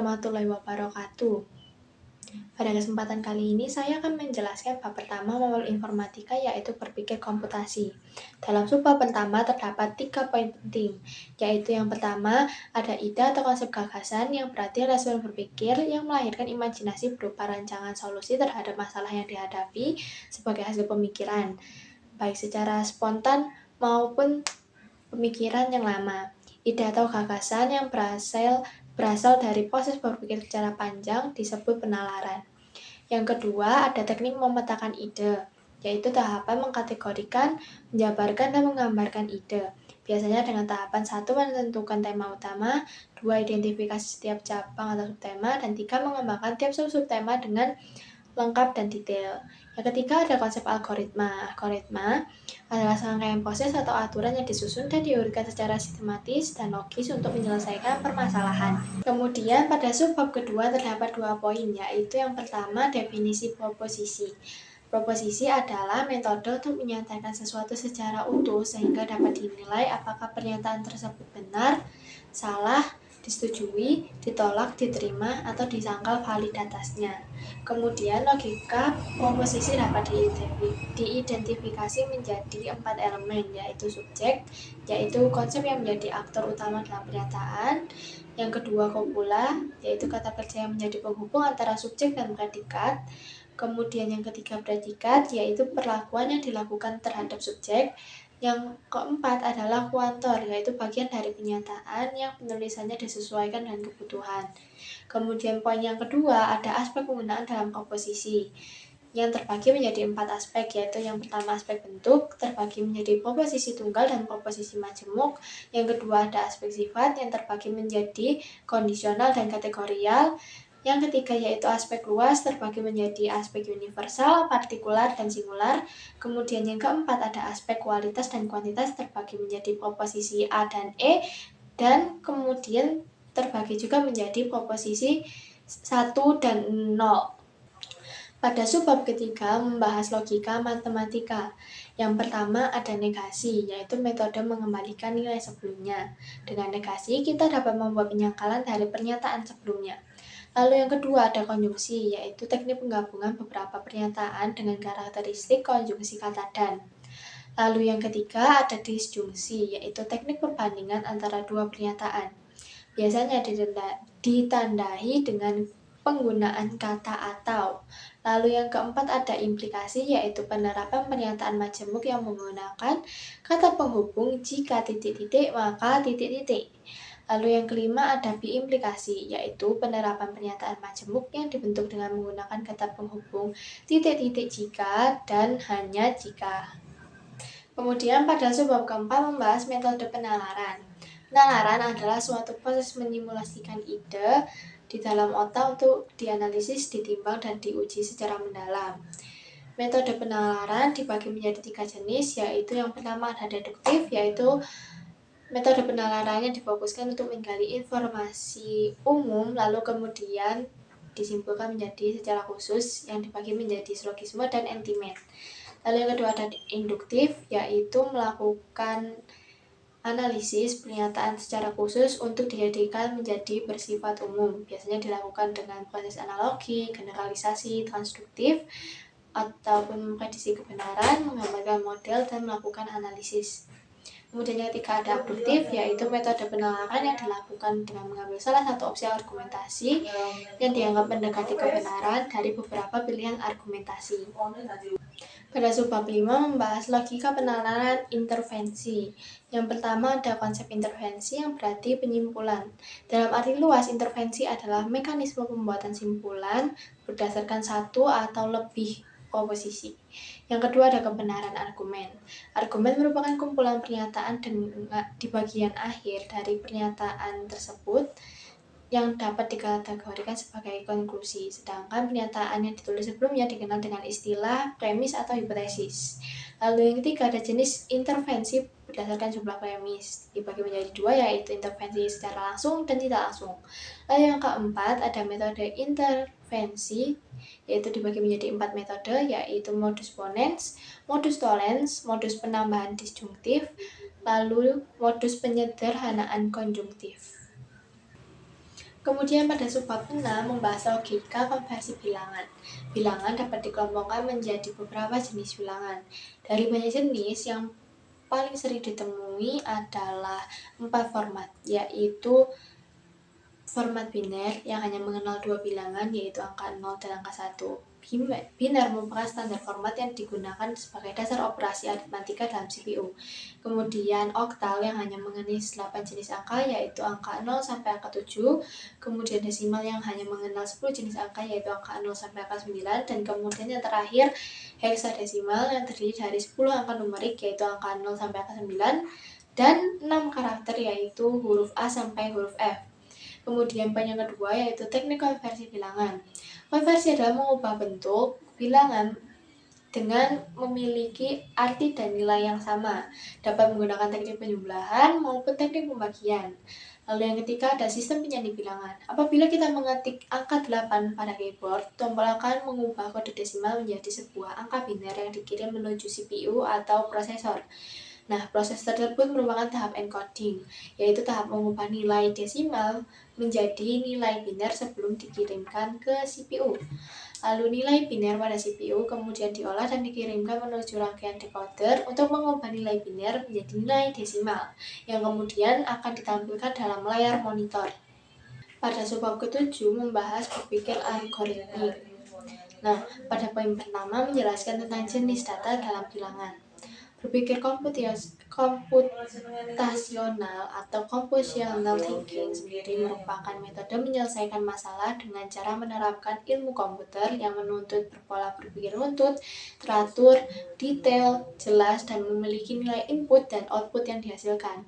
warahmatullahi wabarakatuh. Pada kesempatan kali ini saya akan menjelaskan bab pertama mawal informatika yaitu berpikir komputasi. Dalam subbab pertama terdapat 3 poin penting, yaitu yang pertama ada ide atau konsep gagasan yang berarti respon berpikir yang melahirkan imajinasi berupa rancangan solusi terhadap masalah yang dihadapi sebagai hasil pemikiran, baik secara spontan maupun pemikiran yang lama. Ide atau gagasan yang berasal dari proses berpikir secara panjang disebut penalaran. Yang kedua, ada teknik memetakan ide, yaitu tahapan mengkategorikan, menjabarkan, dan menggambarkan ide. Biasanya dengan tahapan 1 menentukan tema utama, 2 identifikasi setiap cabang atau subtema, dan 3 mengembangkan tiap subtema dengan lengkap dan detail. Yang ketiga ada konsep algoritma. Algoritma adalah serangkaian proses atau aturan yang disusun dan diurutkan secara sistematis dan logis untuk menyelesaikan permasalahan. Kemudian pada subbab kedua terdapat 2 poin, yaitu yang pertama definisi proposisi. Proposisi adalah metode untuk menyatakan sesuatu secara utuh sehingga dapat dinilai apakah pernyataan tersebut benar, salah, disetujui, ditolak, diterima, atau disangkal validitasnya. Kemudian logika proposisi dapat diidentifikasi menjadi 4 elemen, yaitu subjek, yaitu konsep yang menjadi aktor utama dalam pernyataan. Yang kedua kopula, yaitu kata kerja yang menjadi penghubung antara subjek dan predikat. Kemudian yang ketiga predikat, yaitu perlakuan yang dilakukan terhadap subjek. Yang keempat adalah kuantor, yaitu bagian dari pernyataan yang penulisannya disesuaikan dengan kebutuhan. Kemudian poin yang kedua ada aspek penggunaan dalam komposisi yang terbagi menjadi 4 aspek, yaitu yang pertama aspek bentuk, terbagi menjadi proposisi tunggal dan proposisi majemuk. Yang kedua ada aspek sifat yang terbagi menjadi kondisional dan kategorial. Yang ketiga yaitu aspek luas terbagi menjadi aspek universal, partikular, dan singular. Kemudian yang keempat ada aspek kualitas dan kuantitas terbagi menjadi proposisi A dan E. Dan kemudian terbagi juga menjadi proposisi 1 dan 0. Pada subbab ketiga membahas logika matematika. Yang pertama ada negasi, yaitu metode mengembalikan nilai sebelumnya. Dengan negasi kita dapat membuat penyangkalan dari pernyataan sebelumnya. Lalu yang kedua ada konjungsi, yaitu teknik penggabungan beberapa pernyataan dengan karakteristik konjungsi kata dan. Lalu yang ketiga ada disjungsi, yaitu teknik perbandingan antara dua pernyataan. Biasanya ditandai dengan penggunaan kata atau. Lalu yang keempat ada implikasi, yaitu penerapan pernyataan majemuk yang menggunakan kata penghubung jika titik-titik maka titik-titik. Lalu yang kelima ada biimplikasi, yaitu penerapan pernyataan majemuk yang dibentuk dengan menggunakan kata penghubung titik-titik jika dan hanya jika. Kemudian pada subbab keempat membahas metode penalaran. Penalaran adalah suatu proses menyimulasikan ide di dalam otak untuk dianalisis, ditimbang, dan diuji secara mendalam. Metode penalaran dibagi menjadi 3 jenis, yaitu yang pertama ada deduktif, yaitu metode penalarannya difokuskan untuk menggali informasi umum, lalu kemudian disimpulkan menjadi secara khusus yang dibagi menjadi silogisme dan entimen. Lalu yang kedua ada induktif, yaitu melakukan analisis pernyataan secara khusus untuk dijadikan menjadi bersifat umum. Biasanya dilakukan dengan proses analogi, generalisasi, transduktif, ataupun memprediksi kebenaran, menggambarkan model, dan melakukan analisis. Kemudian yang ketiga ada abduktif, yaitu metode penalaran yang dilakukan dengan mengambil salah satu opsi argumentasi yang dianggap mendekati kebenaran dari beberapa pilihan argumentasi. Pada subbab 5 membahas logika penalaran intervensi. Yang pertama ada konsep intervensi yang berarti penyimpulan. Dalam arti luas, intervensi adalah mekanisme pembuatan simpulan berdasarkan satu atau lebih proposisi. Yang kedua ada kebenaran argumen. Argumen merupakan kumpulan pernyataan di bagian akhir dari pernyataan tersebut yang dapat dikategorikan sebagai konklusi, sedangkan pernyataan yang ditulis sebelumnya dikenal dengan istilah premis atau hipotesis. Lalu yang ketiga ada jenis intervensi berdasarkan jumlah premis, dibagi menjadi 2, yaitu intervensi secara langsung dan tidak langsung. Lalu yang keempat ada metode intervensi, yaitu dibagi menjadi 4 metode, yaitu modus ponens, modus tollens, modus penambahan disjungtif, lalu modus penyederhanaan konjungtif. Kemudian pada subbab 6 membahas logika konversi bilangan. Bilangan dapat dikelompokkan menjadi beberapa jenis bilangan. Dari banyak jenis, yang paling sering ditemui adalah 4 format, yaitu format biner yang hanya mengenal 2 bilangan, yaitu angka 0 dan angka 1. Biner merupakan standar format yang digunakan sebagai dasar operasi aritmatika dalam CPU. Kemudian oktal yang hanya mengenai 8 jenis angka, yaitu angka 0 sampai angka 7. Kemudian desimal yang hanya mengenal 10 jenis angka, yaitu angka 0 sampai angka 9. Dan kemudian yang terakhir heksadesimal yang terdiri dari 10 angka numerik, yaitu angka 0 sampai angka 9. Dan 6 karakter, yaitu huruf A sampai huruf F. Kemudian poin yang kedua yaitu teknik konversi bilangan. Konversi adalah mengubah bentuk bilangan dengan memiliki arti dan nilai yang sama, dapat menggunakan teknik penjumlahan maupun teknik pembagian. Lalu yang ketiga ada sistem penyandi bilangan. Apabila kita mengetik angka 8 pada keyboard, tombol akan mengubah kode desimal menjadi sebuah angka biner yang dikirim menuju CPU atau prosesor. Nah, proses tersebut merupakan tahap encoding, yaitu tahap mengubah nilai desimal menjadi nilai biner sebelum dikirimkan ke CPU. Lalu nilai biner pada CPU kemudian diolah dan dikirimkan menuju rangkaian decoder untuk mengubah nilai biner menjadi nilai desimal, yang kemudian akan ditampilkan dalam layar monitor. Pada subbab ke-7 membahas berpikir algoritmik. Nah, pada poin pertama menjelaskan tentang jenis data dalam bilangan. Berpikir komputasional atau compositional thinking sendiri merupakan metode menyelesaikan masalah dengan cara menerapkan ilmu komputer yang menuntut berpola berpikir runtut, teratur, detail, jelas, dan memiliki nilai input dan output yang dihasilkan.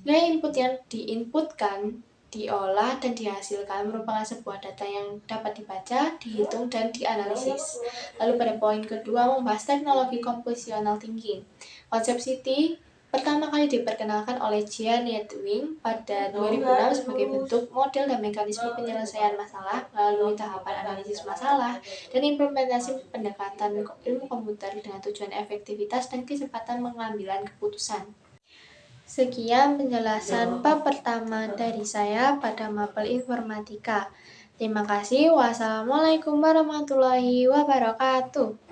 Nilai input yang diinputkan, diolah, dan dihasilkan merupakan sebuah data yang dapat dibaca, dihitung, dan dianalisis. Lalu pada poin kedua membahas teknologi compositional thinking. Konsep CT pertama kali diperkenalkan oleh Janet Wing pada 2006 sebagai bentuk model dan mekanisme penyelesaian masalah melalui tahapan analisis masalah dan implementasi pendekatan ilmu komputer dengan tujuan efektivitas dan kecepatan pengambilan keputusan. Sekian penjelasan bab pertama dari saya pada mapel informatika. Terima kasih. Wassalamualaikum warahmatullahi wabarakatuh.